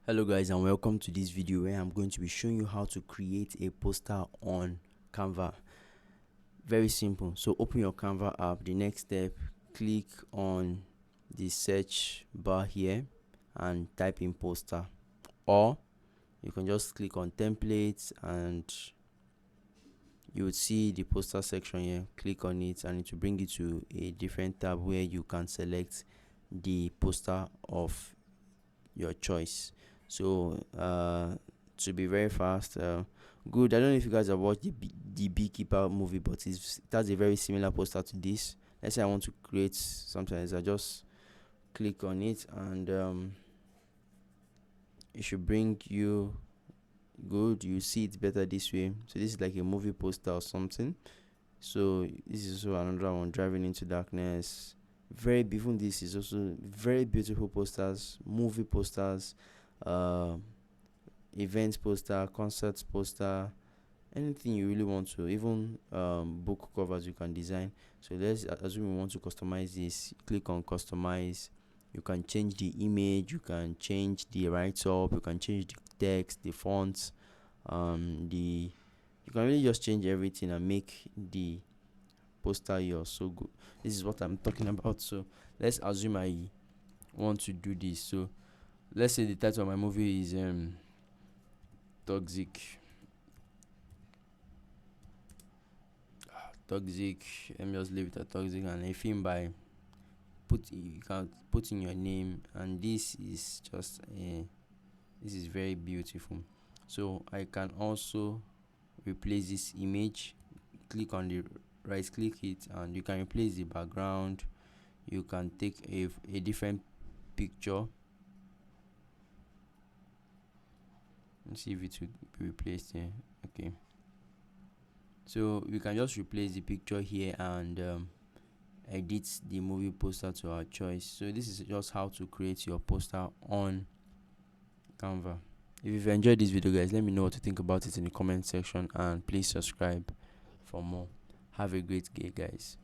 Hello guys, and welcome to this video where I'm going to be showing you how to create a poster on Canva. Very simple. So open your Canva app. The next step, click on the search bar here and type in poster, or you can just click on templates and you would see the poster section here. Click on it and it will bring you to a different tab where you can select the poster of your choice. So to be very fast, good. I don't know if you guys have watched the Beekeeper movie, but it has a very similar poster to this. Let's say I want to create something. I just click on it and it should bring you. Good, you see it better this way. So this is like a movie poster or something. So this is also another one, Driving into Darkness. Very beautiful. This is also very beautiful posters, movie posters, uh events poster, concerts poster, anything you really want to, even book covers you can design. So let's assume we want to customize this. Click on customize. You can change the image, you can change the write up, you can change the text, the fonts, the you can really just change everything and make the poster yours. So good. This is what I'm talking about. So let's assume I want to do this. So let's say the title of my movie is toxic. Toxic. Let me just leave it at toxic, and a film by you can put in your name, and this is just this is very beautiful. So I can also replace this image. Click on the right click it and you can replace the background. You can take a different picture. Let's see if it will be replaced here. Okay, so we can just replace the picture here and edit the movie poster to our choice. So this is just how to create your poster on Canva. If you've enjoyed this video, guys, let me know what you think about it in the comment section, and please subscribe for more. Have a great day, guys.